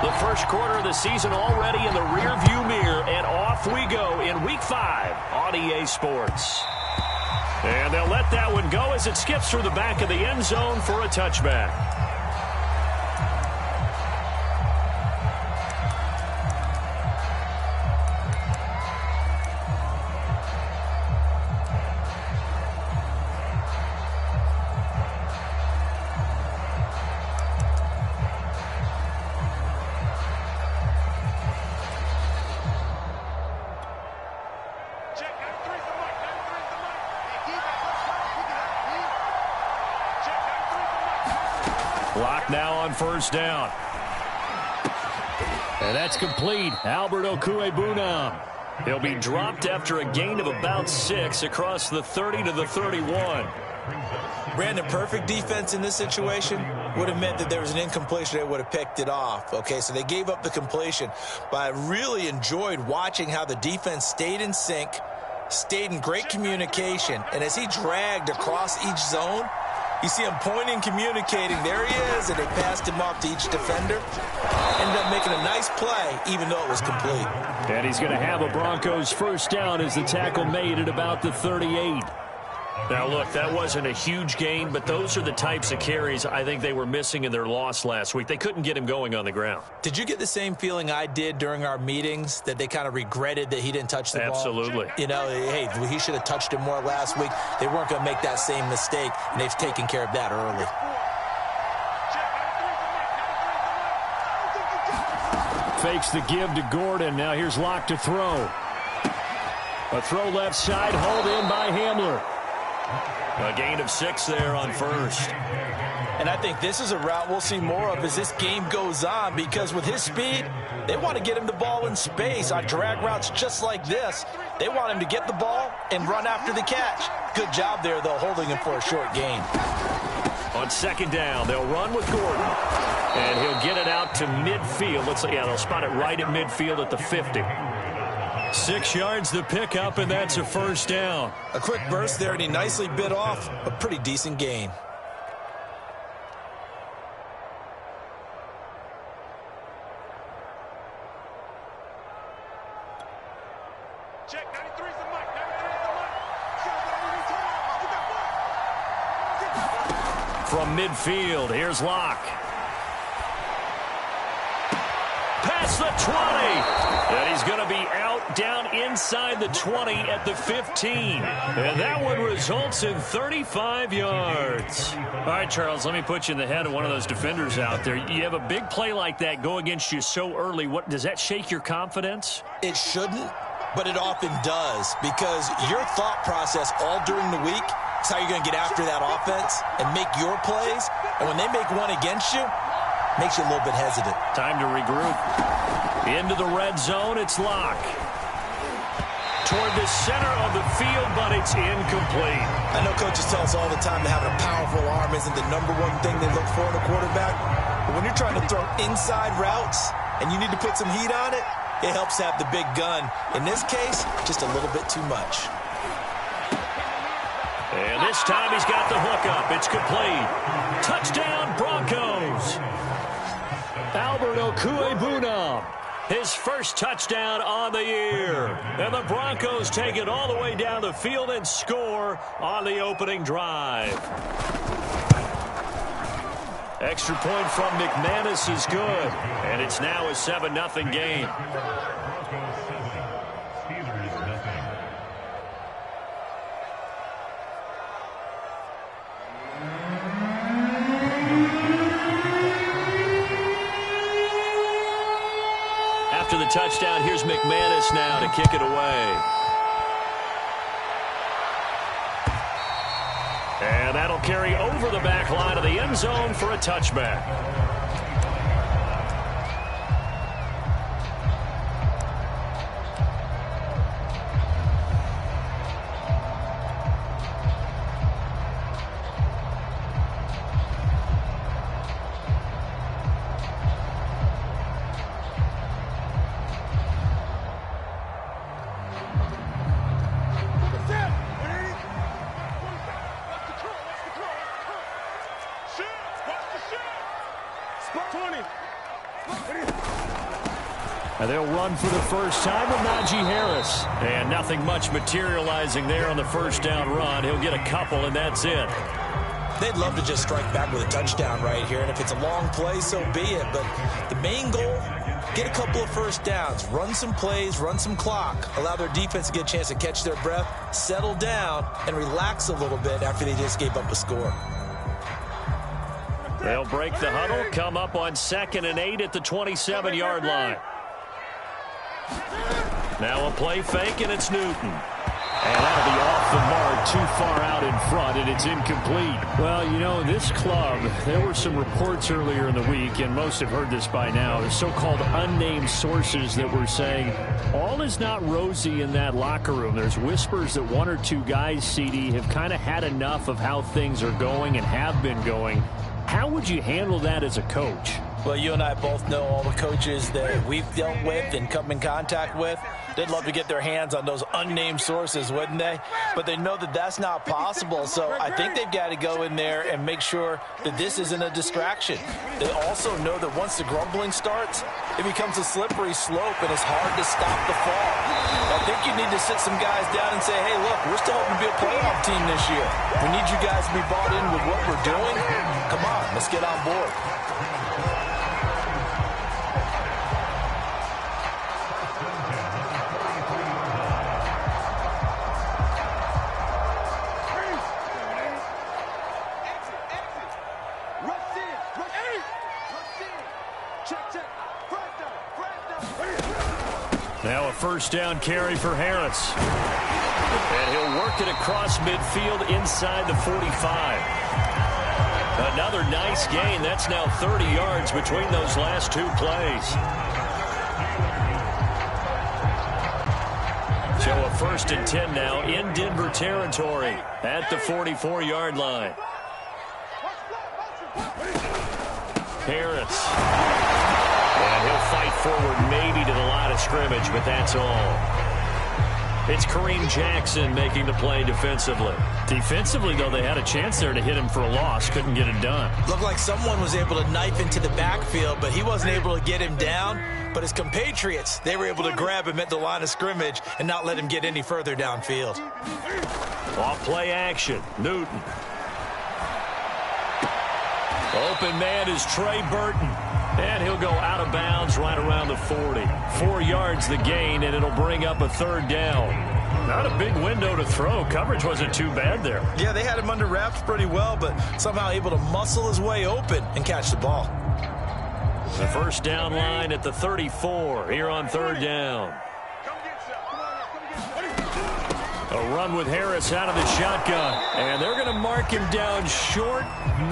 The first quarter of the season already in the rearview mirror, and off we go in Week 5 on EA Sports. And they'll let that one go as it skips through the back of the end zone for a touchback. Clock now on first down. And that's complete. Albert Okwuegbunam. He'll be dropped after a gain of about 6 across the 30 to the 31. Brandon, perfect defense in this situation would have meant that there was an incompletion. They would have picked it off. Okay, so they gave up the completion. But I really enjoyed watching how the defense stayed in sync, stayed in great communication. And as he dragged across each zone, you see him pointing, communicating. There he is, and they passed him off to each defender. Ended up making a nice play, even though it was complete. And he's going to have a Broncos first down as the tackle made at about the 38. Now, look, that wasn't a huge gain, but those are the types of carries I think they were missing in their loss last week. They couldn't get him going on the ground. Did you get the same feeling I did during our meetings, that they kind of regretted that he didn't touch the ball? Absolutely. You know, hey, he should have touched it more last week. They weren't going to make that same mistake, and they've taken care of that early. Fakes the give to Gordon. Now here's Locke to throw. A throw left side, hauled in by Hamler. A gain of 6 there on first. And I think this is a route we'll see more of as this game goes on, because with his speed, they want to get him the ball in space on drag routes just like this. They want him to get the ball and run after the catch. Good job there, though, holding him for a short gain. On second down, they'll run with Gordon. And he'll get it out to midfield. They'll spot it right at midfield at the 50. 6 yards the pickup, and that's a first down. A quick burst there, and he nicely bit off a pretty decent gain. Check, 93's the mic, From midfield, here's Locke. Past the 20. And he's going to be out down inside the 20 at the 15. And that one results in 35 yards. All right, Charles, let me put you in the head of one of those defenders out there. You have a big play like that go against you so early. What does that shake your confidence? It shouldn't, but it often does, because your thought process all during the week is how you're going to get after that offense and make your plays. And when they make one against you, makes you a little bit hesitant. Time to regroup. Into the red zone, it's Locke. Toward the center of the field, but it's incomplete. I know coaches tell us all the time that having a powerful arm isn't the number one thing they look for in a quarterback. But when you're trying to throw inside routes and you need to put some heat on it, it helps have the big gun. In this case, just a little bit too much. And this time he's got the hook up. It's complete. Touchdown, Broncos. Albert Okwuegbunam, his first touchdown on the year. And the Broncos take it all the way down the field and score on the opening drive. Extra point from McManus is good. And it's now a 7-0 game. After the touchdown, here's McManus now to kick it away. And that'll carry over the back line of the end zone for a touchback. And they'll run for the first time with Najee Harris. And nothing much materializing there on the first down run. He'll get a couple, and that's it. They'd love to just strike back with a touchdown right here, and if it's a long play, so be it. But the main goal, get a couple of first downs, run some plays, run some clock, allow their defense to get a chance to catch their breath, settle down, and relax a little bit after they just gave up a score. They'll break the huddle, come up on 2nd and 8 at the 27-yard line. Now a play fake, and it's Newton. And that'll be off the mark, too far out in front, and it's incomplete. Well, you know, this club, there were some reports earlier in the week, and most have heard this by now, the so-called unnamed sources that were saying all is not rosy in that locker room. There's whispers that one or two guys, CD, have kind of had enough of how things are going and have been going. How would you handle that as a coach? Well, you and I both know all the coaches that we've dealt with and come in contact with. They'd love to get their hands on those unnamed sources, wouldn't they? But they know that that's not possible, so I think they've got to go in there and make sure that this isn't a distraction. They also know that once the grumbling starts, it becomes a slippery slope, and it's hard to stop the fall. I think you need to sit some guys down and say, hey, look, we're still hoping to be a playoff team this year. We need you guys to be bought in with what we're doing. Come on, let's get on board. Now a first down carry for Harris. And he'll work it across midfield inside the 45. Another nice gain. That's now 30 yards between those last two plays. So a 1st and 10 now in Denver territory at the 44-yard line. Harris. And he'll fight forward maybe to the line of scrimmage, but that's all. It's Kareem Jackson making the play defensively. Defensively, though, they had a chance there to hit him for a loss. Couldn't get it done. Looked like someone was able to knife into the backfield, but he wasn't able to get him down. But his compatriots, they were able to grab him at the line of scrimmage and not let him get any further downfield. Off play action. Newton. Open man is Trey Burton. And he'll go out of bounds right around the 40. 4 yards the gain, and it'll bring up a 3rd down. Not a big window to throw. Coverage wasn't too bad there. Yeah, they had him under wraps pretty well, but somehow able to muscle his way open and catch the ball. The first down line at the 34 here on 3rd down. A run with Harris out of the shotgun. And they're going to mark him down short,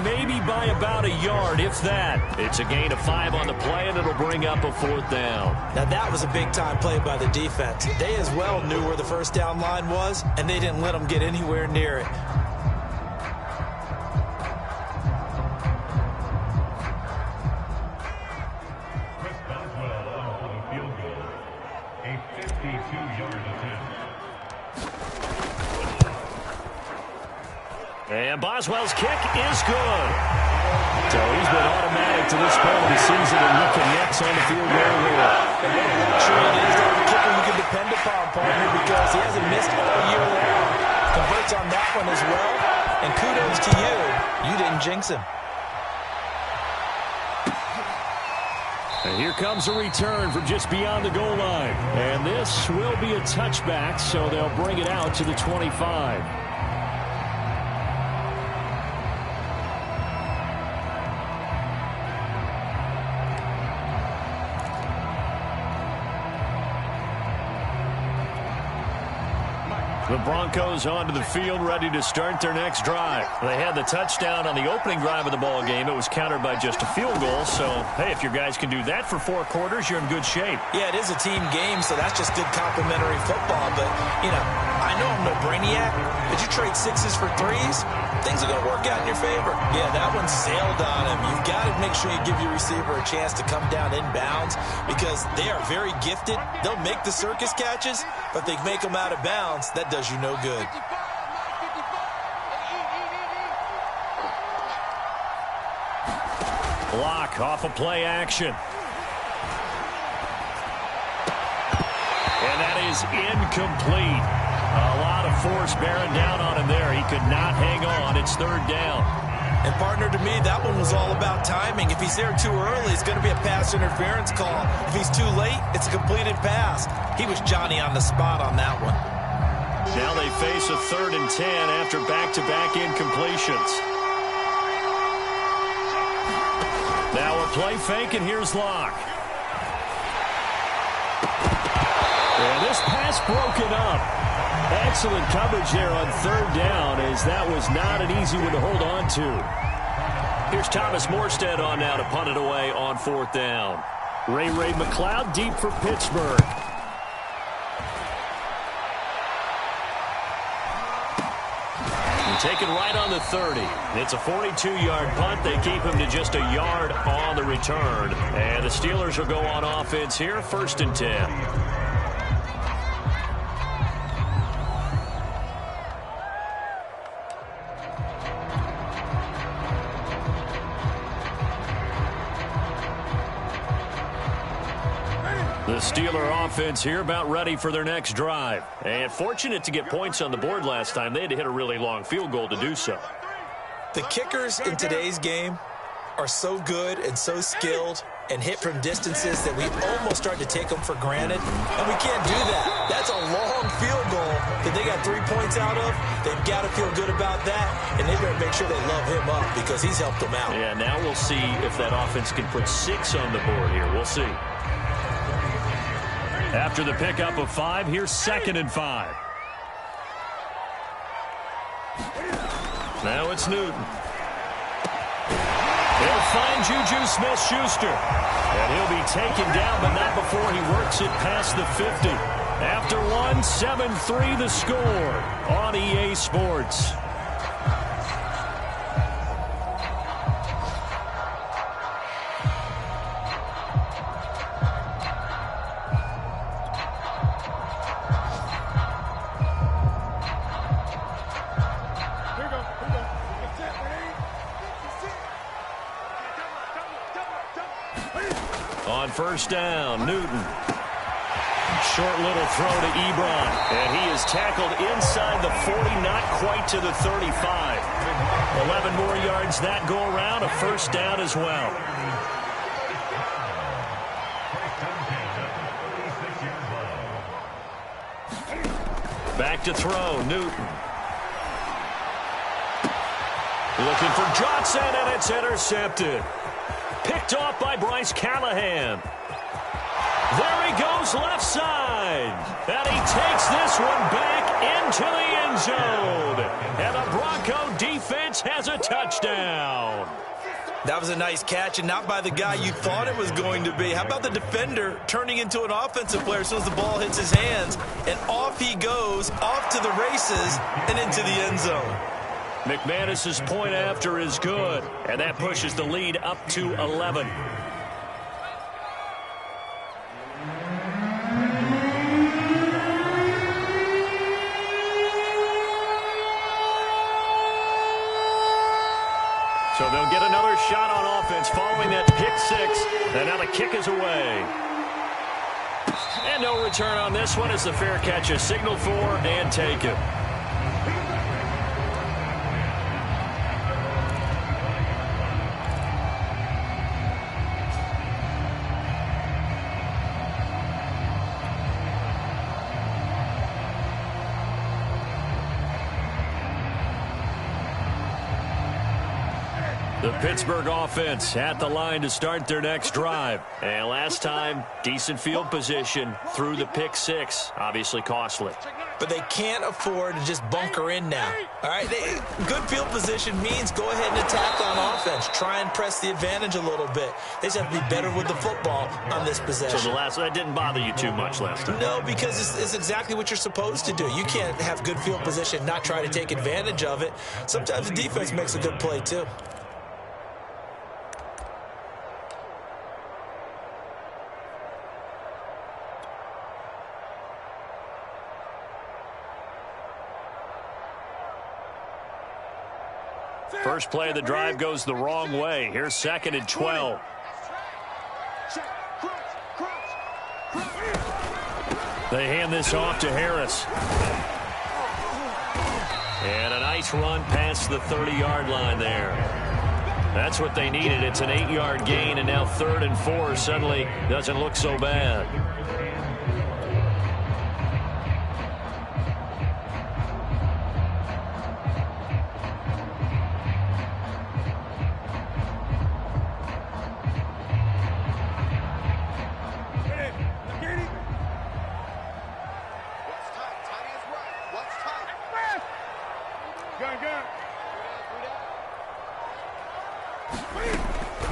maybe by about a yard, if that. It's a gain of 5 on the play, and it'll bring up a 4th down. Now, that was a big-time play by the defense. They as well knew where the first down line was, and they didn't let them get anywhere near it. And Boswell's kick is good. So he's been automatic to this point of the season and looking next on the field goal rule. And what a luxury it is to have a kicker you can depend upon, partner, because he hasn't missed all year long. Converts on that one as well. And kudos to you. You didn't jinx him. And here comes a return from just beyond the goal line. And this will be a touchback, so they'll bring it out to the 25. The Broncos onto the field, ready to start their next drive. They had the touchdown on the opening drive of the ball game. It was countered by just a field goal. So, hey, if your guys can do that for 4 quarters, you're in good shape. Yeah, it is a team game, so that's just good complimentary football. But, you know, I know I'm no brainiac, but you trade 6s for 3s, things are going to work out in your favor. Yeah, that one sailed on him. You've got to make sure you give your receiver a chance to come down inbounds because they are very gifted. They'll make the circus catches, but they make them out of bounds. That does you no good. Block off a play action. is incomplete. A lot of force bearing down on him there. He could not hang on. It's third down. And, partner, to me, that one was all about timing. If he's there too early, it's going to be a pass interference call. If he's too late, it's a completed pass. He was Johnny on the spot on that one. Now they face a 3rd and 10 after back-to-back incompletions. Now a play fake, and here's Locke. And this pass broken up. Excellent coverage there on 3rd down, as that was not an easy one to hold on to. Here's Thomas Morstead on now to punt it away on 4th down. Ray McLeod deep for Pittsburgh. Taken right on the 30. It's a 42-yard punt. They keep him to just a yard on the return. And the Steelers will go on offense here, 1st and 10. The Steeler offense here about ready for their next drive. And fortunate to get points on the board last time. They had to hit a really long field goal to do so. The kickers in today's game are so good and so skilled and hit from distances that we almost start to take them for granted. And we can't do that. That's a long field goal that they got 3 points out of. They've got to feel good about that. And they better make sure they love him up because he's helped them out. Yeah, now we'll see if that offense can put 6 on the board here. We'll see. After the pickup of 5, here's 2nd and 5. Now it's Newton. They'll find Juju Smith-Schuster. And he'll be taken down, but not before he works it past the 50. After 1, 7-3 the score on EA Sports. On 1st down, Newton. Short little throw to Ebron. And he is tackled inside the 40, not quite to the 35. 11 more yards that go around, a 1st down as well. Back to throw, Newton. Looking for Johnson, and it's intercepted. Picked off by Bryce Callahan. There he goes left side. And he takes this one back into the end zone. And the Bronco defense has a touchdown. That was a nice catch, and not by the guy you thought it was going to be. How about the defender turning into an offensive player as soon as the ball hits his hands? And off he goes, off to the races, and into the end zone. McManus's point after is good, and that pushes the lead up to 11. So they'll get another shot on offense following that pick 6, and now the kick is away. And no return on this one as the fair catch is signaled for and taken. The Pittsburgh offense at the line to start their next drive. And last time, decent field position through the pick 6. Obviously costly. But they can't afford to just bunker in now. All right, good field position means go ahead and attack on offense. Try and press the advantage a little bit. They just have to be better with the football on this possession. So that didn't bother you too much last time? No, because it's exactly what you're supposed to do. You can't have good field position, not try to take advantage of it. Sometimes the defense makes a good play too. First play of the drive goes the wrong way. Here's 2nd and 12. They hand this off to Harris. And a nice run past the 30-yard line there. That's what they needed. It's an 8-yard gain, and now 3rd and 4 suddenly doesn't look so bad.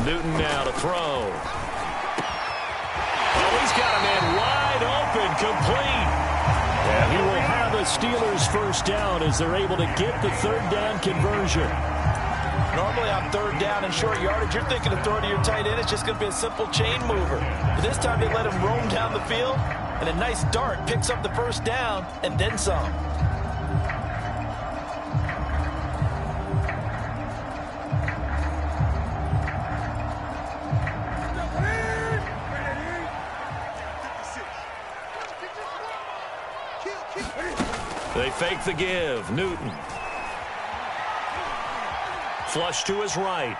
Newton now to throw. Oh, he's got a man wide open, complete. And he will have the Steelers first down as they're able to get the 3rd down conversion. Normally on 3rd down and short yardage, you're thinking of throwing to your tight end. It's just going to be a simple chain mover. But this time they let him roam down the field, and a nice dart picks up the first down and then some. They fake the give. Newton. Flush to his right.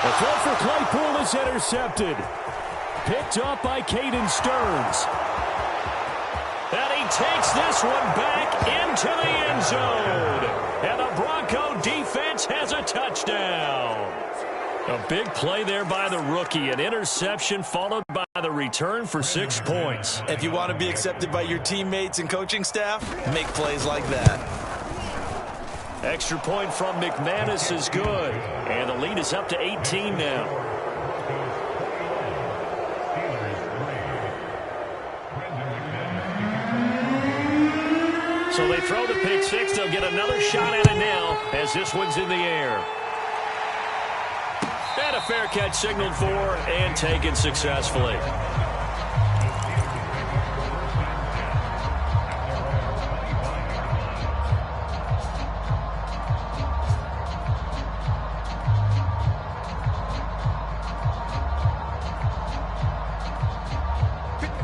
The throw for Claypool is intercepted. Picked up by Caden Stearns. And he takes this one back into the end zone. And the Bronco defense has a touchdown. A big play there by the rookie. An interception followed by the return for 6 points. If you want to be accepted by your teammates and coaching staff, make plays like that. Extra point from McManus is good. And the lead is up to 18 now. So they throw the pick six. They'll get another shot at it now as this one's in the air. And a fair catch signaled for and taken successfully.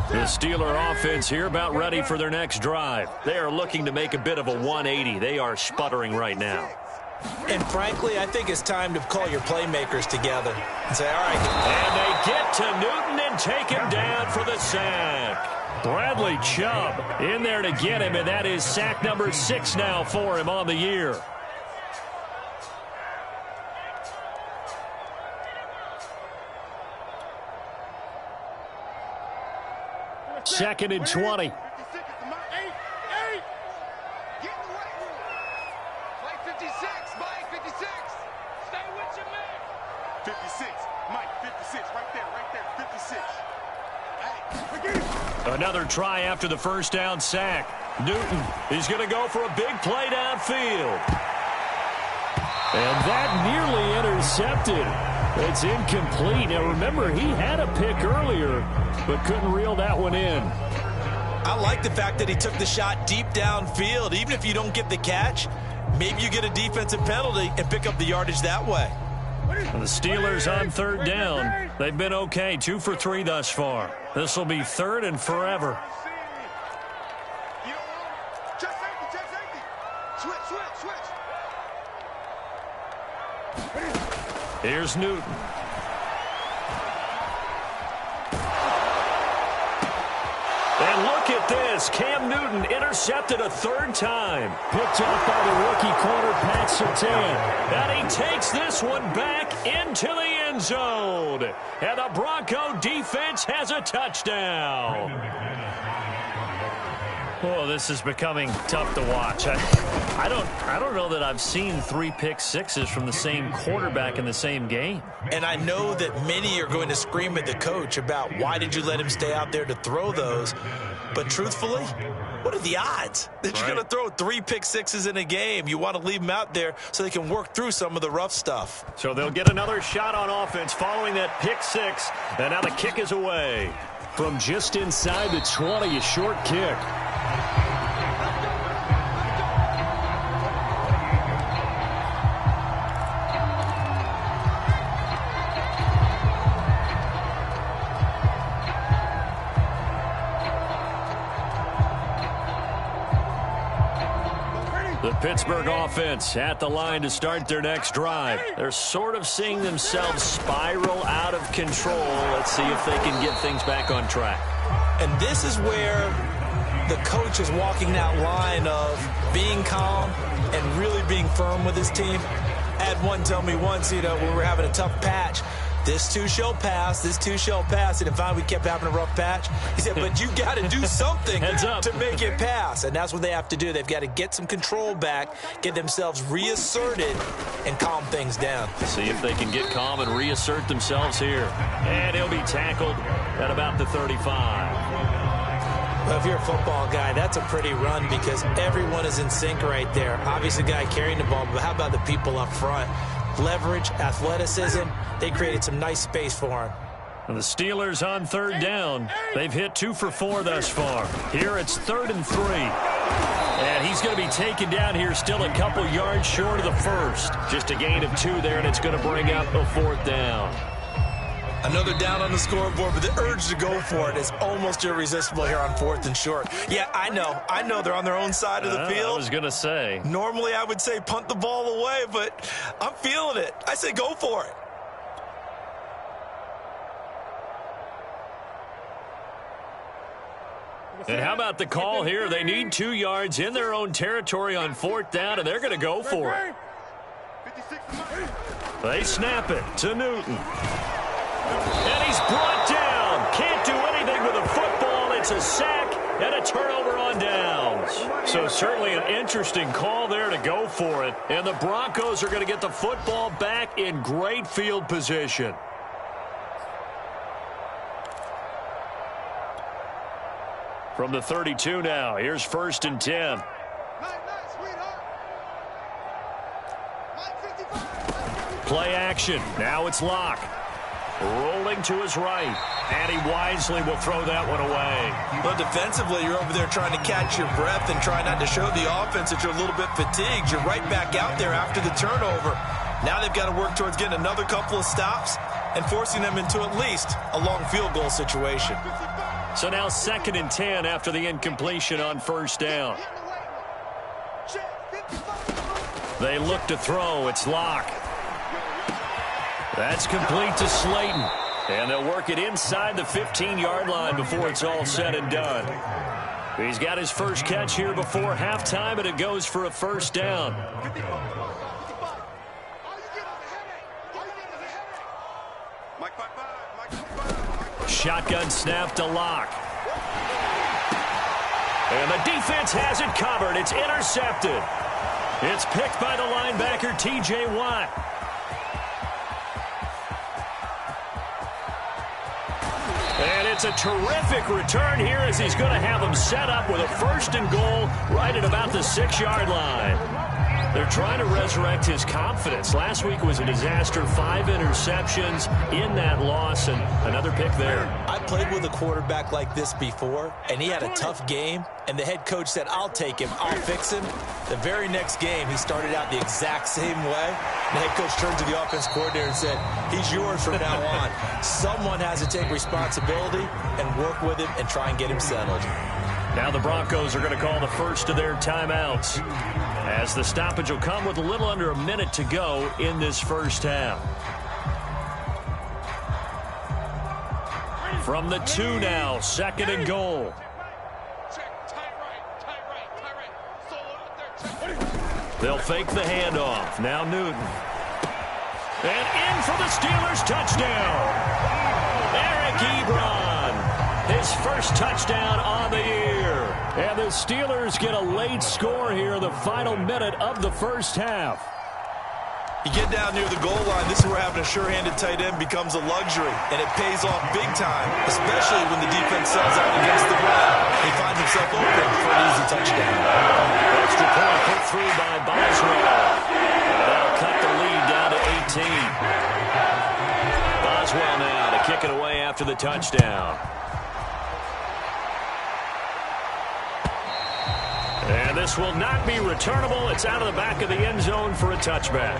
The Steeler offense here about ready for their next drive. They are looking to make a bit of a 180. They are sputtering right now. And frankly, I think it's time to call your playmakers together and say, all right. And they get to Newton and take him down for the sack. Bradley Chubb in there to get him, and that is sack number 6 now for him on the year. Second and 20. Another try after the first down sack. Newton is going to go for a big play downfield. And that nearly intercepted. It's incomplete. Now remember, he had a pick earlier, but couldn't reel that one in. I like the fact that he took the shot deep downfield. Even if you don't get the catch, maybe you get a defensive penalty and pick up the yardage that way. The Steelers on 3rd down. They've been okay, 2 for 3 thus far. This will be 3rd and forever. Here's Newton. And look at this. Cam Newton intercepted a 3rd time. Picked up by the rookie corner, Pat Surtain. And he takes this one back into the end zone. And the Bronco defense has a touchdown. Oh, this is becoming tough to watch. I don't know that I've seen 3 pick sixes from the same quarterback in the same game. And I know that many are going to scream at the coach about why did you let him stay out there to throw those. But truthfully, what are the odds that you're going to throw 3 pick sixes in a game? You want to leave them out there so they can work through some of the rough stuff. So they'll get another shot on offense following that pick 6. And now the kick is away. From just inside the 20, a short kick. The Pittsburgh offense at the line to start their next drive. They're sort of seeing themselves spiral out of control. Let's see if they can get things back on track. And this is where the coach is walking that line of being calm and really being firm with his team. I had one tell me once, when we were having a tough patch, this too shall pass, this too shall pass. And finally we kept having a rough patch. He said, but you got to do something to make it pass. And that's what they have to do. They've got to get some control back, get themselves reasserted, and calm things down. See if they can get calm and reassert themselves here. And he'll be tackled at about the 35. Well, if you're a football guy, that's a pretty run because everyone is in sync right there. Obviously, the guy carrying the ball, but how about the people up front? Leverage, athleticism, they created some nice space for him. And the Steelers on third down. They've hit 2 for 4 thus far. Here it's 3rd and 3. And he's going to be taken down here still a couple yards short of the first. Just a gain of 2 there, and it's going to bring up a 4th down. Another down on the scoreboard, but the urge to go for it is almost irresistible here on 4th and short. Yeah, I know they're on their own side of the field. I was going to say. Normally I would say punt the ball away, but I'm feeling it. I say go for it. And how about the call here? They need 2 yards in their own territory on 4th down, and they're going to go for it. They snap it to Newton. And he's brought down. Can't do anything with the football. It's a sack and a turnover on downs. So certainly an interesting call there to go for it. And the Broncos are going to get the football back in great field position. From the 32 now, here's 1st and 10. Play action. Now it's Locke. Rolling to his right. And he wisely will throw that one away. But defensively, you're over there trying to catch your breath and try not to show the offense that you're a little bit fatigued. You're right back out there after the turnover. Now they've got to work towards getting another couple of stops and forcing them into at least a long field goal situation. So now 2nd and 10 after the incompletion on 1st down. They look to throw. It's Locke. That's complete to Slayton. And they'll work it inside the 15-yard line before it's all said and done. He's got his first catch here before halftime, and it goes for a 1st down. Shotgun snap to Locke. And the defense has it covered. It's intercepted. It's picked by the linebacker, T.J. Watt. And it's a terrific return here as he's going to have them set up with a 1st and goal right at about the 6-yard line. They're trying to resurrect his confidence. Last week was a disaster. 5 interceptions in that loss, and another pick there. I played with a quarterback like this before, and he had a tough game, and the head coach said, I'll take him, I'll fix him. The very next game, he started out the exact same way. The head coach turned to the offense coordinator and said, he's yours from now on. Someone has to take responsibility and work with him and try and get him settled. Now the Broncos are going to call the first of their timeouts, as the stoppage will come with a little under a minute to go in this first half. From the 2 now, 2nd and goal. They'll fake the handoff. Now Newton. And in for the Steelers touchdown. Eric Ebron, his first touchdown on the year. And the Steelers get a late score here in the final minute of the first half. You get down near the goal line, this is where having a sure-handed tight end becomes a luxury, and it pays off big time, especially when the defense sells out against the run. He finds himself open for an easy touchdown. Extra point put through by Boswell. And that'll cut the lead down to 18. Boswell now to kick it away after the touchdown. And this will not be returnable. It's out of the back of the end zone for a touchback.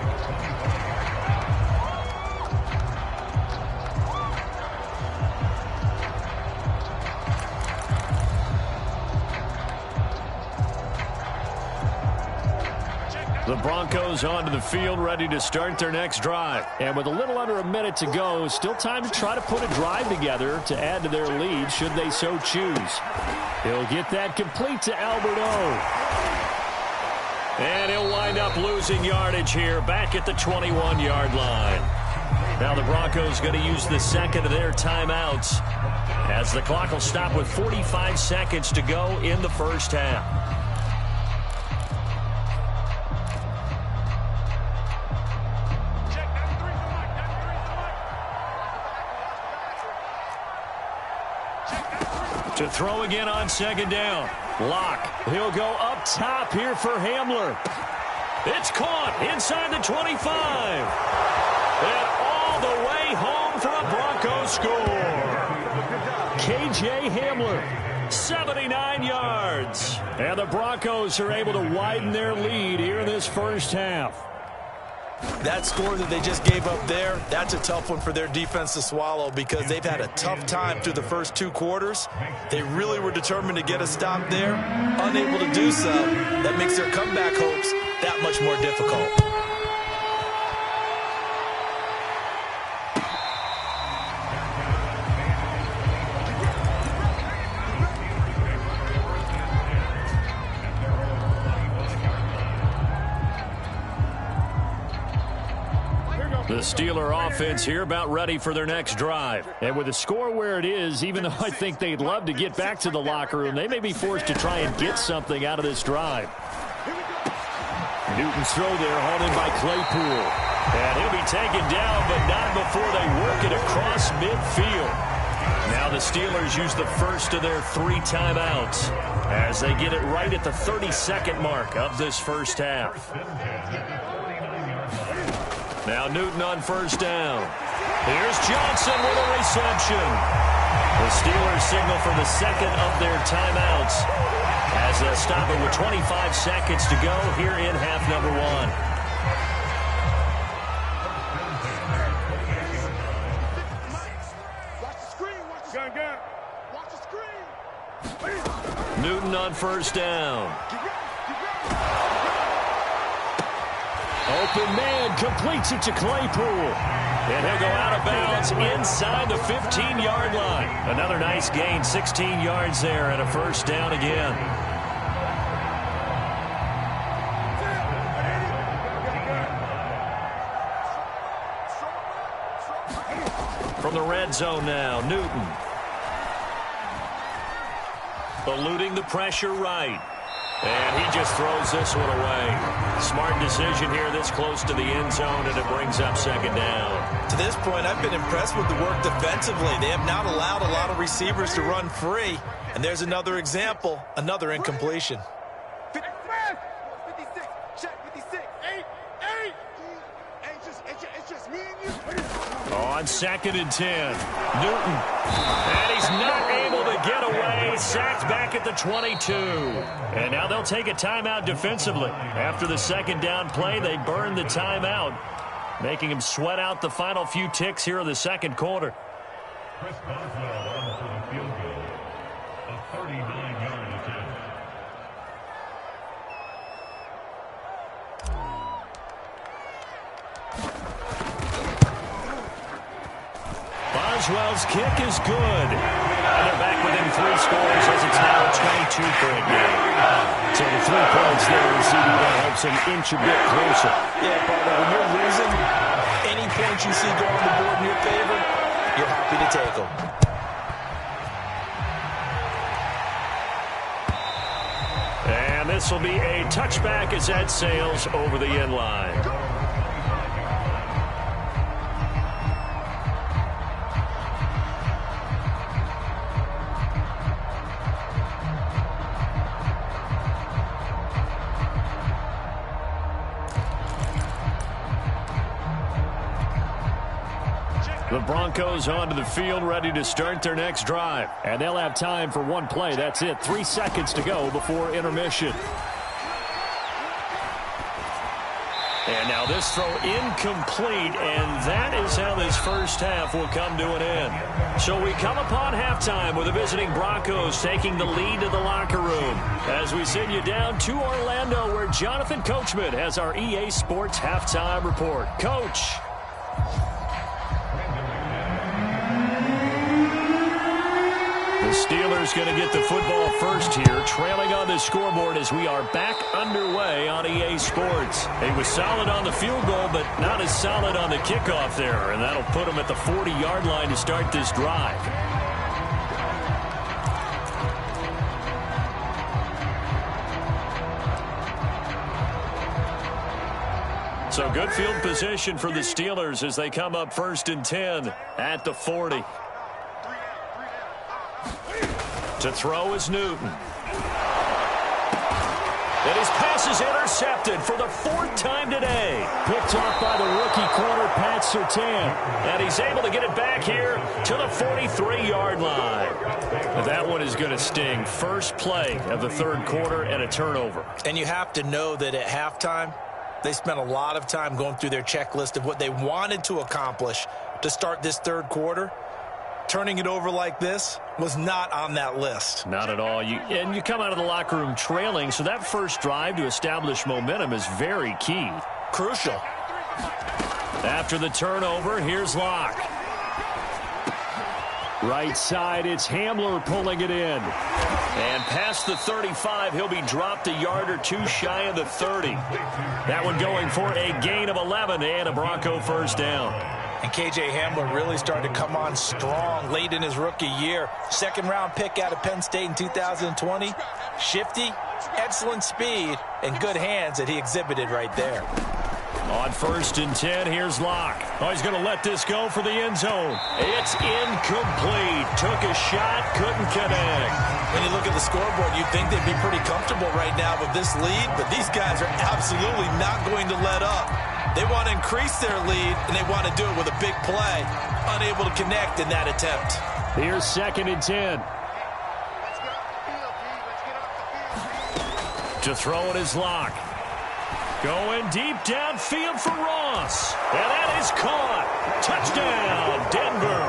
The Broncos onto the field, ready to start their next drive. And with a little under a minute to go, still time to try to put a drive together to add to their lead should they so choose. He'll get that complete to Albert O. And he'll wind up losing yardage here back at the 21-yard line. Now the Broncos going to use the second of their timeouts as the clock will stop with 45 seconds to go in the first half. To throw again on second down. Locke. He'll go up top here for Hamler. It's caught inside the 25. And all the way home for a Broncos score. KJ Hamler, 79 yards. And the Broncos are able to widen their lead here in this first half. That score that they just gave up there, that's a tough one for their defense to swallow because they've had a tough time through the first two quarters. They really were determined to get a stop there, unable to do so. That makes their comeback hopes that much more difficult. The Steeler offense here about ready for their next drive. And with the score where it is, even though I think they'd love to get back to the locker room, they may be forced to try and get something out of this drive. Newton's throw there, hauled in by Claypool. And he'll be taken down, but not before they work it across midfield. Now the Steelers use the first of their 3 timeouts as they get it right at the 32nd mark of this first half. Now Newton on first down. Here's Johnson with a reception. The Steelers signal for the second of their timeouts as they'll stop it with 25 seconds to go here in half number 1. Newton on first down. Open man completes it to Claypool. And he'll go out of bounds inside the 15-yard line. Another nice gain, 16 yards there and a first down again. From the red zone now, Newton. Eluding the pressure right. And he just throws this one away. Smart decision here this close to the end zone, and it brings up second down. To this point, I've been impressed with the work defensively. They have not allowed a lot of receivers to run free. And there's another example, another incompletion. 56, check 56, 8. It's just me and you. On second and 10, Newton. And he's not able to get away. Sacked back at the 22. And now they'll take a timeout defensively. After the second down play, they burn the timeout, making him sweat out the final few ticks here in the second quarter. Chris Boswell on the field goal, a 39-yard attempt. Boswell's kick is good. And they're back within 3 scores as it's now a 22-point game. So the 3 points there, CD, that helps him inch a bit closer. Yeah, partner, when you're losing, any points you see go on the board in your favor, you're happy to take them. And this will be a touchback as that sails over the end line. The Broncos onto the field, ready to start their next drive. And they'll have time for 1 play. That's it. 3 seconds to go before intermission. And now this throw incomplete, and that is how this first half will come to an end. So we come upon halftime with the visiting Broncos taking the lead to the locker room as we send you down to Orlando, where Jonathan Coachman has our EA Sports halftime report. Coach. The Steelers going to get the football first here, trailing on the scoreboard as we are back underway on EA Sports. He was solid on the field goal, but not as solid on the kickoff there, and that'll put him at the 40-yard line to start this drive. So good field position for the Steelers as they come up 1st and 10 at the 40. To throw is Newton. And his pass is intercepted for the 4th time today. Picked off by the rookie corner, Pat Surtain. And he's able to get it back here to the 43-yard line. That one is going to sting. First play of the 3rd quarter and a turnover. And you have to know that at halftime, they spent a lot of time going through their checklist of what they wanted to accomplish to start this 3rd quarter. Turning it over like this was not on that list. Not at all. And you come out of the locker room trailing, so that first drive to establish momentum is very key. Crucial. After the turnover, here's Locke. Right side, it's Hamler pulling it in. And past the 35, he'll be dropped a yard or two shy of the 30. That one going for a gain of 11 and a Bronco first down. And K.J. Hamler really started to come on strong late in his rookie year. 2nd-round pick out of Penn State in 2020. Shifty, excellent speed, and good hands that he exhibited right there. On 1st and 10, here's Locke. Oh, he's going to let this go for the end zone. It's incomplete. Took a shot, couldn't connect. When you look at the scoreboard, you'd think they'd be pretty comfortable right now with this lead, but these guys are absolutely not going to let up. They want to increase their lead, and they want to do it with a big play. Unable to connect in that attempt. Here's 2nd and 10. To throw it is Locke. Going deep downfield for Ross. And that is caught. Touchdown, Denver.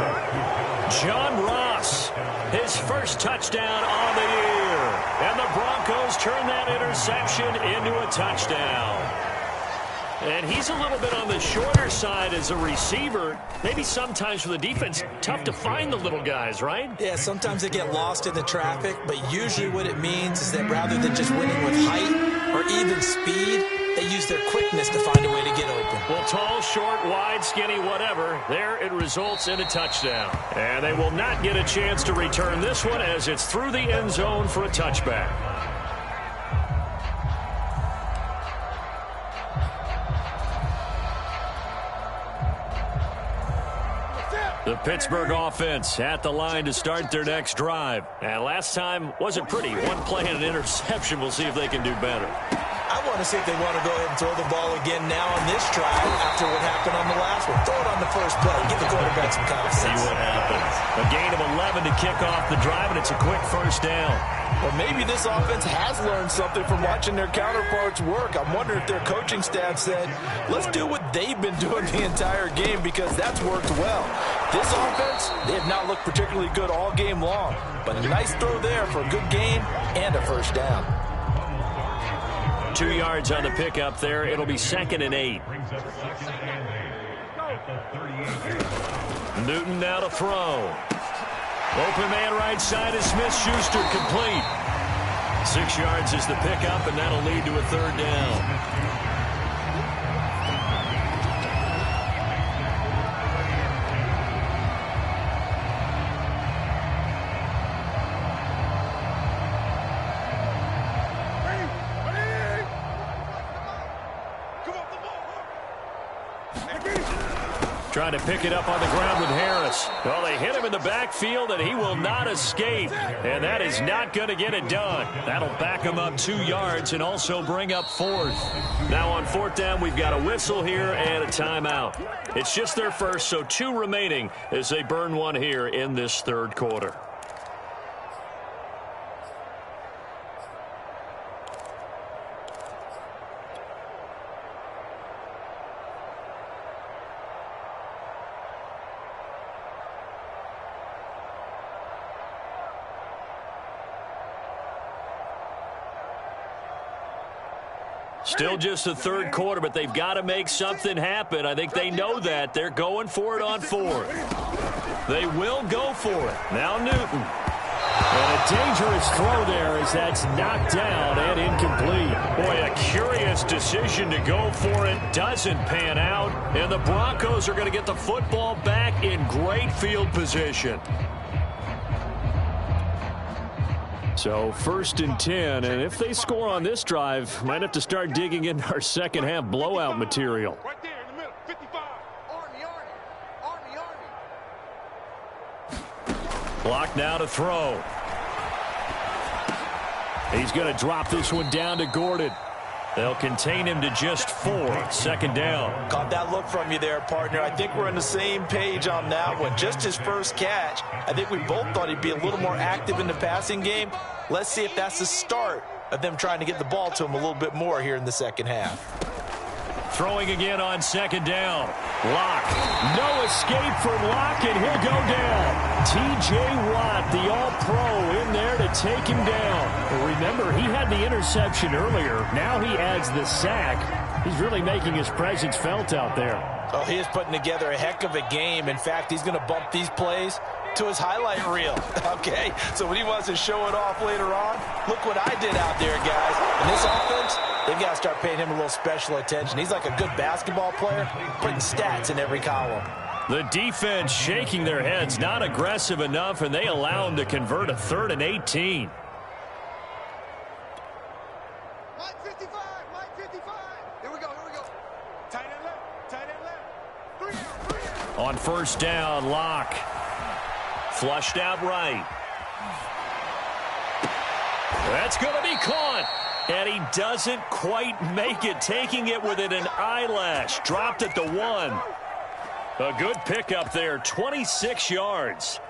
John Ross, his first touchdown on the year. And the Broncos turn that interception into a touchdown. And he's a little bit on the shorter side as a receiver. Maybe sometimes for the defense, tough to find the little guys, right? Yeah, sometimes they get lost in the traffic, but usually what it means is that rather than just winning with height or even speed, they use their quickness to find a way to get open. Well, tall, short, wide, skinny, whatever, there it results in a touchdown. And they will not get a chance to return this one as it's through the end zone for a touchback. The Pittsburgh offense at the line to start their next drive. And last time wasn't pretty. One play and an interception. We'll see if they can do better. I want to see if they want to go ahead and throw the ball again now on this drive after what happened on the last one. Throw it on the first play. Give the quarterback some confidence. See what happens. A gain of 11 to kick off the drive, and it's a quick first down. Or maybe this offense has learned something from watching their counterparts work. I'm wondering if their coaching staff said, let's do what they've been doing the entire game because that's worked well. This offense, they have not looked particularly good all game long. But a nice throw there for a good gain and a first down. 2 yards on the pickup there. It'll be 2nd and 8. Newton now to throw. Open man right side is Smith-Schuster, complete. 6 yards is the pickup, and that'll lead to a 3rd down. Trying to pick it up on the ground with Harris. Well, they hit him in the backfield, and he will not escape. And that is not going to get it done. That'll back him up 2 yards and also bring up 4th. Now on 4th down, we've got a whistle here and a timeout. It's just their first, so 2 remaining as they burn one here in this 3rd quarter. Still just the third quarter, but they've got to make something happen. I think they know that. They're going for it on fourth. They will go for it. Now Newton. And a dangerous throw there as that's knocked down and incomplete. Boy, a curious decision to go for it. Doesn't pan out. And the Broncos are going to get the football back in great field position. So 1st and 10, and if they score on this drive, might have to start digging into our second half blowout material. Right there in the middle, 55. Army. Block now to throw. He's going to drop this one down to Gordon. They'll contain him to just 4. 2nd down. Caught that look from you there, partner. I think we're on the same page on that one. Just his first catch. I think we both thought he'd be a little more active in the passing game. Let's see if that's the start of them trying to get the ball to him a little bit more here in the second half. Throwing again on 2nd down. Locke. No escape from Locke, and he'll go down. T.J. Watt, the all-pro, in there to take him down. Well, remember, he had the interception earlier. Now he adds the sack. He's really making his presence felt out there. Oh, he is putting together a heck of a game. In fact, he's going to bump these plays to his highlight reel. Okay, so when he wants to show it off later on, look what I did out there, guys. In this offense, they've got to start paying him a little special attention. He's like a good basketball player, putting stats in every column. The defense shaking their heads, not aggressive enough, and they allow him to convert a 3rd and 18. Line 55. Here we go. Tight end left. 3 out. On 1st down, Locke. Flushed out right. That's going to be caught. And he doesn't quite make it, taking it within an eyelash. Dropped at the 1. A good pickup there, 26 yards.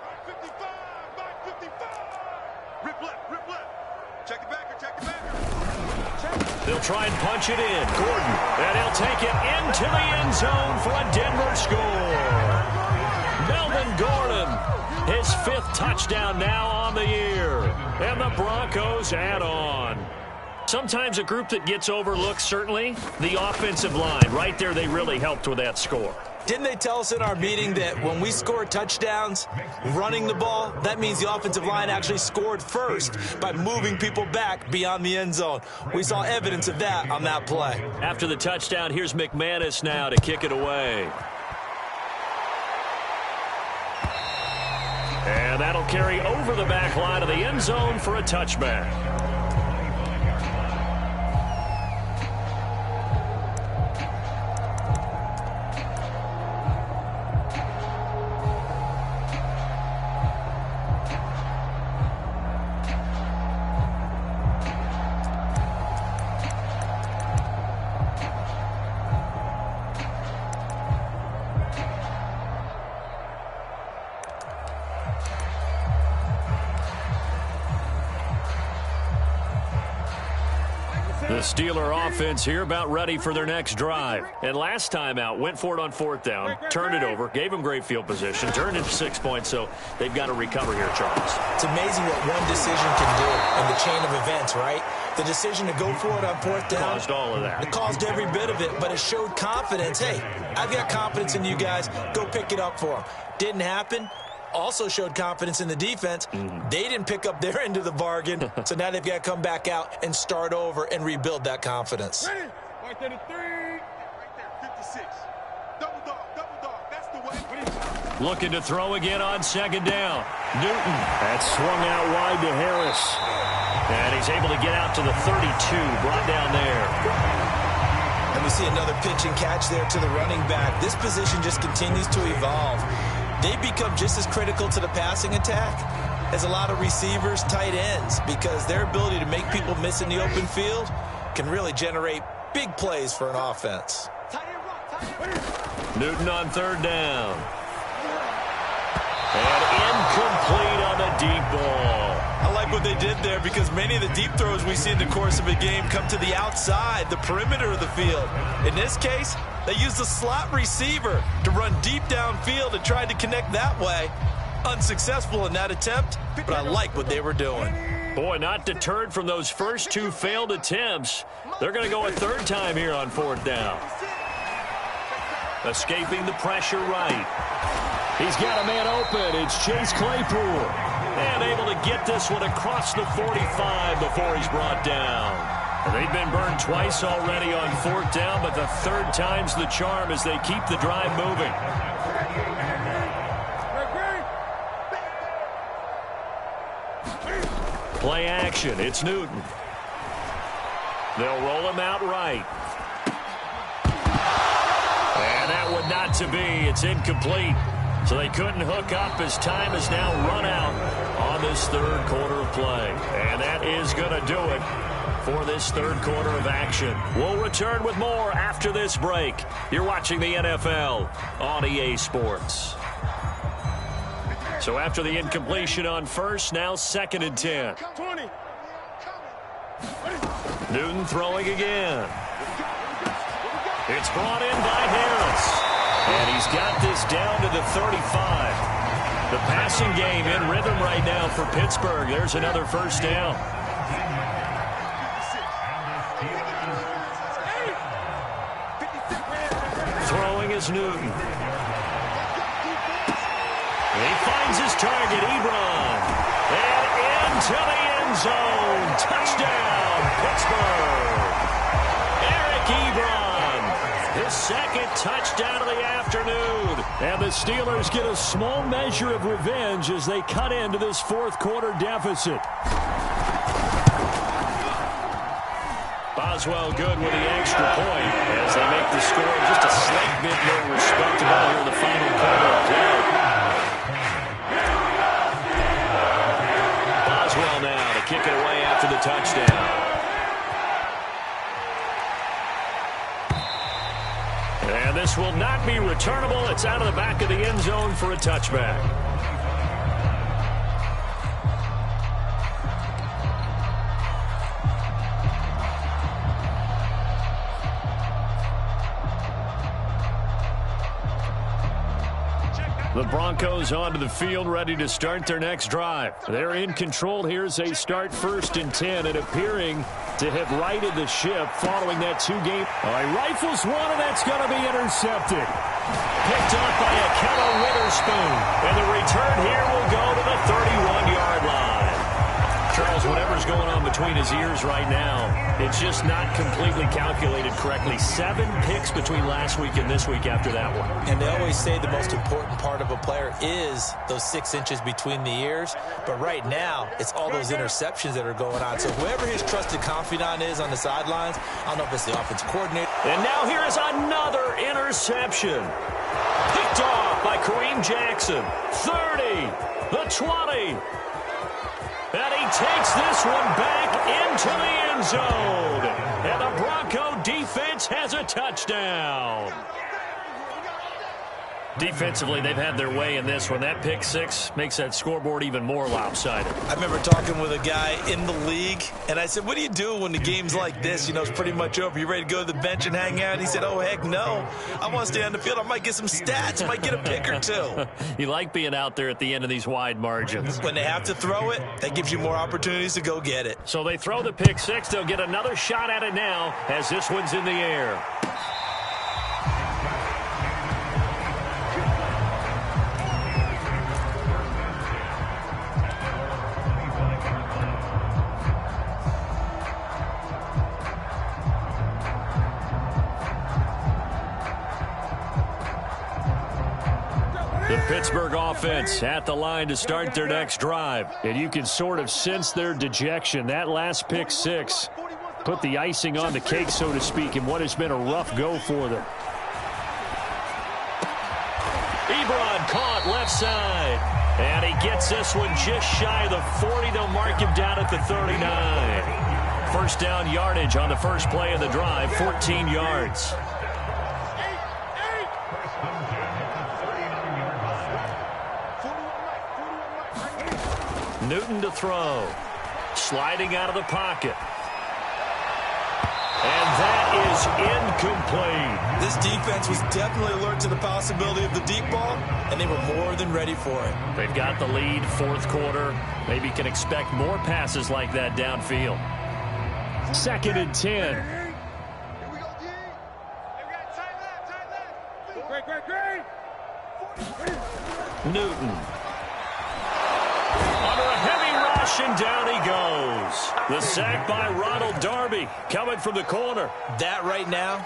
Line 55. Rip left. Check it back. They'll try and punch it in. Gordon. And he'll take it into the end zone for a Denver score. Melvin Gordon, his 5th touchdown now on the year. And the Broncos add on. Sometimes a group that gets overlooked, certainly, the offensive line. Right there, they really helped with that score. Didn't they tell us in our meeting that when we score touchdowns running the ball, that means the offensive line actually scored first by moving people back beyond the end zone? We saw evidence of that on that play. After the touchdown, here's McManus now to kick it away. And that'll carry over the back line of the end zone for a touchback. The Steeler offense here about ready for their next drive. And last time out, went for it on 4th down, turned it over, gave them great field position, turned it to 6 points, so they've got to recover here, Charles. It's amazing what one decision can do in the chain of events, right? The decision to go for it on 4th down. Caused all of that. It caused every bit of it, but it showed confidence. Hey, I've got confidence in you guys. Go pick it up for them. Didn't happen. Also showed confidence in the defense. They didn't pick up their end of the bargain, so now they've got to come back out and start over and rebuild that confidence. Ready? Right there to 3. Right there, 56. Double dog. That's the way. Looking to throw again on 2nd down. Newton. That swung out wide to Harris. And he's able to get out to the 32, brought down there. And we see another pitch and catch there to the running back. This position just continues to evolve. They become just as critical to the passing attack as a lot of receivers, tight ends, because their ability to make people miss in the open field can really generate big plays for an offense. Newton on 3rd down. And incomplete on the deep ball. I like what they did there because many of the deep throws we see in the course of a game come to the outside, the perimeter of the field. In this case, they used the slot receiver to run deep downfield and tried to connect that way. Unsuccessful in that attempt, but I like what they were doing. Boy, not deterred from those first two failed attempts. They're going to go a third time here on fourth down. Escaping the pressure right. He's got a man open. It's Chase Claypool. And able to get this one across the 45 before he's brought down. They've been burned twice already on fourth down, but the third time's the charm as they keep the drive moving. Play action. It's Newton. They'll roll him out right. And that would not to be. It's incomplete. So they couldn't hook up as time has now run out on this third quarter of play. And that is going to do it for this third quarter of action. We'll return with more after this break. You're watching the NFL on EA Sports. So after the incompletion on first, now 2nd and 10. 20. Newton throwing again. It's brought in by Harris. And he's got this down to the 35. The passing game in rhythm right now for Pittsburgh. There's another first down. Throwing is Newton. He finds his target, Ebron. And into the end zone. Touchdown, Pittsburgh. Eric Ebron. His second touchdown of the afternoon. And the Steelers get a small measure of revenge as they cut into this fourth quarter deficit. Boswell good with the extra point as they make the score just a slight bit more respectable here in the final quarter of play. Boswell now to kick it away after the touchdown. And this will not be returnable. It's out of the back of the end zone for a touchback. The Broncos onto the field, ready to start their next drive. They're in control here as they start 1st and 10 and appearing to have righted the ship following that two-game. All right, rifles one, and that's going to be intercepted. Picked up by Akello Witherspoon. And the return here will go to the 31-yard line. Charles, whatever's going on between his ears right now, it's just not completely calculated correctly. 7 picks between last week and this week after that one. And they always say the most important part of a player is those 6 inches between the ears. But right now, it's all those interceptions that are going on. So whoever his trusted confidant is on the sidelines, I don't know if it's the offensive coordinator. And now here is another interception. Picked off by Kareem Jackson. 30, the 20. And he takes this one back into the end zone. And the Bronco defense has a touchdown. Defensively, they've had their way in this one. That pick six makes that scoreboard even more lopsided. I remember talking with a guy in the league, and I said, what do you do when the game's like this? You know, it's pretty much over. You ready to go to the bench and hang out? He said, oh, heck no. I want to stay on the field. I might get some stats. I might get a pick or two. You like being out there at the end of these wide margins. When they have to throw it, that gives you more opportunities to go get it. So they throw the pick six. They'll get another shot at it now as this one's in the air. The Pittsburgh offense at the line to start their next drive. And you can sort of sense their dejection. That last pick six put the icing on the cake, so to speak, in what has been a rough go for them. Ebron caught left side. And he gets this one just shy of the 40. They'll mark him down at the 39. First down yardage on the first play of the drive, 14 yards. Newton to throw. Sliding out of the pocket. And that is incomplete. This defense was definitely alert to the possibility of the deep ball, and they were more than ready for it. They've got the lead, fourth quarter. Maybe can expect more passes like that downfield. 2nd and 10. Here we go, D. Hey, we got tight left. Great. Newton. Under a heavy rush, and down he goes. The sack by Ronald Darby coming from the corner. That right now,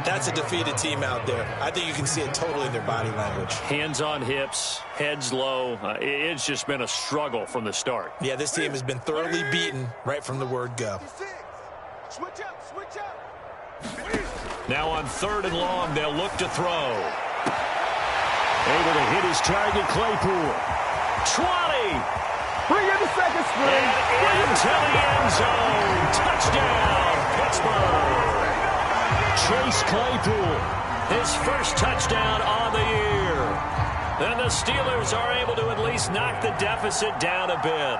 that's a defeated team out there. I think you can see it totally in their body language. Hands on hips, heads low. It's just been a struggle from the start. Yeah, this team has been thoroughly beaten right from the word go. Switch up. Now on 3rd and long, they'll look to throw. Able to hit his target, Claypool. 20. Bring in the second string. And into the end zone. Touchdown, Pittsburgh. Chase Claypool, his first touchdown on the year. And the Steelers are able to at least knock the deficit down a bit.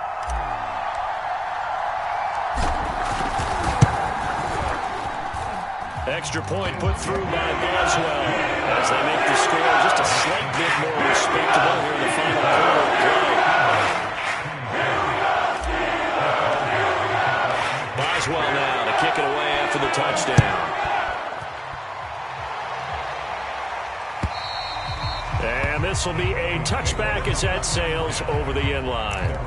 Extra point put through by Boswell as they make the score just a slight bit more respectable here in the final quarter of play. Boswell now to kick it away after the touchdown. And this will be a touchback as that sails over the end line.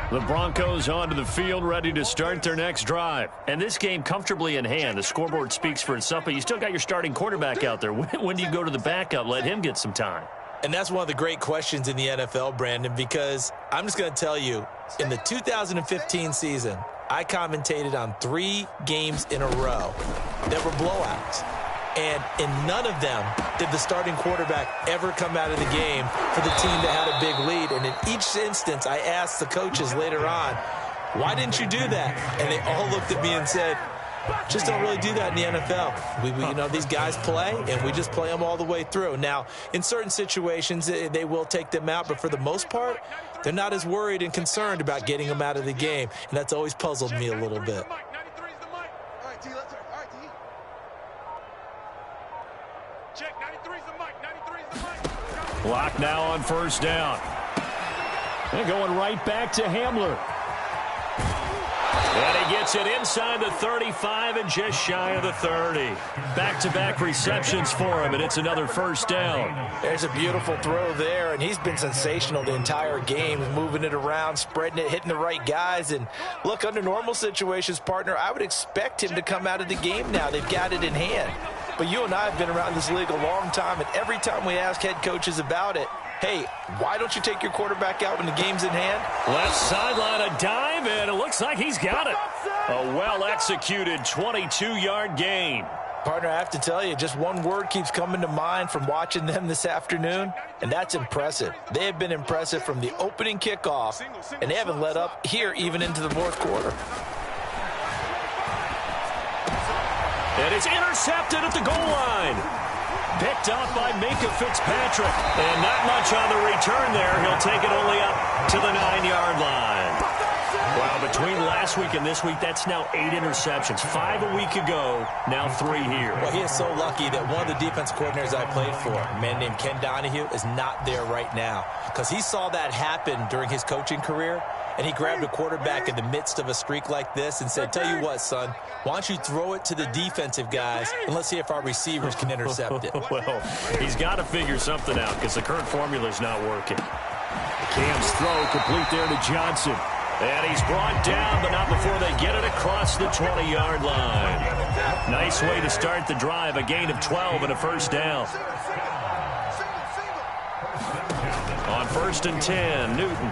The Broncos onto the field, ready to start their next drive. And this game comfortably in hand. The scoreboard speaks for itself, but you still got your starting quarterback out there. When do you go to the backup, let him get some time? And that's one of the great questions in the NFL, Brandon, because I'm just going to tell you, in the 2015 season, I commentated on 3 games in a row that were blowouts. And in none of them did the starting quarterback ever come out of the game for the team that had a big lead. And in each instance, I asked the coaches later on, why didn't you do that? And they all looked at me and said, just don't really do that in the NFL. You know, these guys play, and we just play them all the way through. Now, in certain situations, they will take them out, but for the most part, they're not as worried and concerned about getting them out of the game. And that's always puzzled me a little bit. Clock now on 1st down. They're going right back to Hamler. And he gets it inside the 35 and just shy of the 30. Back-to-back receptions for him, and it's another 1st down. There's a beautiful throw there, and he's been sensational the entire game, moving it around, spreading it, hitting the right guys. And look, under normal situations, partner, I would expect him to come out of the game now. They've got it in hand. But you and I have been around this league a long time, and every time we ask head coaches about it, hey, why don't you take your quarterback out when the game's in hand? Left sideline, a dive, and it looks like he's got it. A well-executed 22-yard gain. Partner, I have to tell you, just one word keeps coming to mind from watching them this afternoon, and that's impressive. They have been impressive from the opening kickoff, and they haven't let up here even into the 4th quarter. And it's intercepted at the goal line. Picked up by Minka Fitzpatrick. And not much on the return there. He'll take it only up to the 9-yard line. Wow, between last week and this week, that's now 8 interceptions. 5 a week ago, now 3 here. Well, he is so lucky that one of the defense coordinators I played for, a man named Ken Donahue, is not there right now. Because he saw that happen during his coaching career, and he grabbed a quarterback in the midst of a streak like this and said, tell you what, son, why don't you throw it to the defensive guys, and let's see if our receivers can intercept it. Well, he's got to figure something out because the current formula is not working. Cam's throw complete there to Johnson. And he's brought down, but not before they get it across the 20-yard line. Nice way to start the drive, a gain of 12 and a 1st down. On 1st and 10, Newton.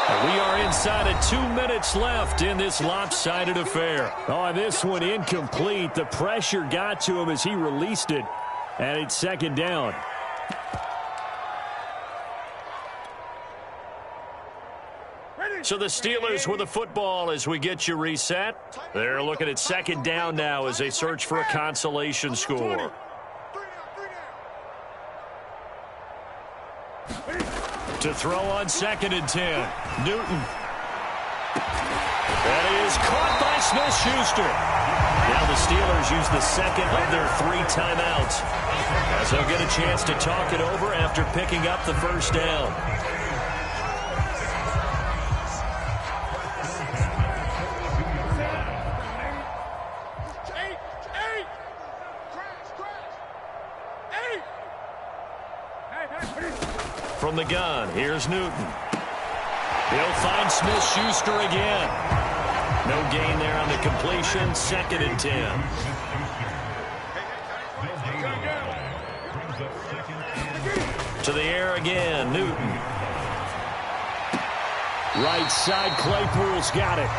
And we are inside of 2 minutes left in this lopsided affair. Oh, this one incomplete. The pressure got to him as he released it, and it's 2nd down. So the Steelers with the football as we get you reset. They're looking at second down now as they search for a consolation score. To throw on 2nd and 10. Newton. That is caught by Smith-Schuster. Now the Steelers use the second of their 3 timeouts, as they'll get a chance to talk it over after picking up the first down. From the gun, here's Newton. He'll find Smith-Schuster again. No gain there on the completion. 2nd and 10. To the air again, Newton. Right side, Claypool's got it.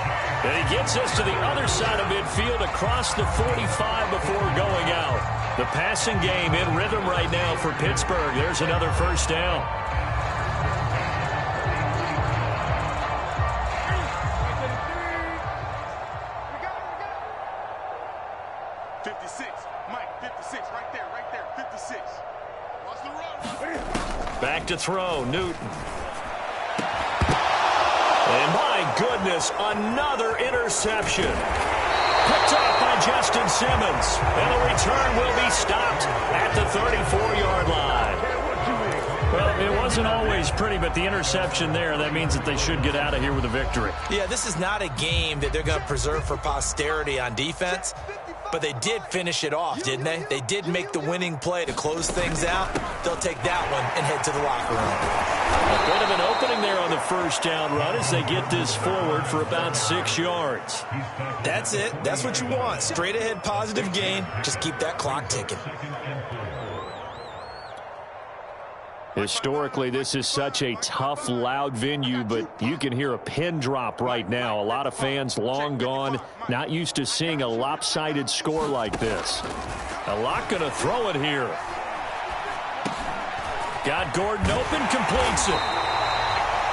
And he gets us to the other side of midfield across the 45 before going out. The passing game in rhythm right now for Pittsburgh. There's another first down. Back to throw, Newton. And my goodness, another interception. Picked up by Justin Simmons. And the return will be stopped at the 34-yard line. Well, it wasn't always pretty, but the interception there, that means that they should get out of here with a victory. Yeah, this is not a game that they're going to preserve for posterity on defense. But they did finish it off, didn't they? They did make the winning play to close things out. They'll take that one and head to the locker room. A bit of an opening there on the first down run as they get this forward for about 6 yards. That's it. That's what you want. Straight ahead positive gain. Just keep that clock ticking. Historically, this is such a tough, loud venue, but you can hear a pin drop right now. A lot of fans long gone, not used to seeing a lopsided score like this. A lot going to throw it here. Got Gordon open, completes it.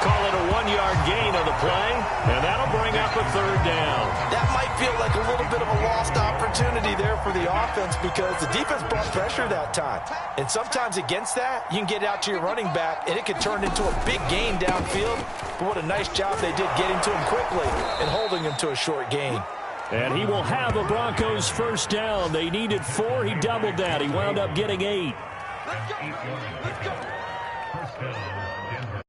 Call it a 1-yard gain on the play, and that'll bring up a 3rd down. That might feel like a little bit of a lost opportunity there for the offense because the defense brought pressure that time. And sometimes against that, you can get out to your running back, and it could turn into a big gain downfield. But what a nice job they did getting to him quickly and holding him to a short gain. And he will have a Broncos first down. They needed 4. He doubled that. He wound up getting 8. First down, Denver.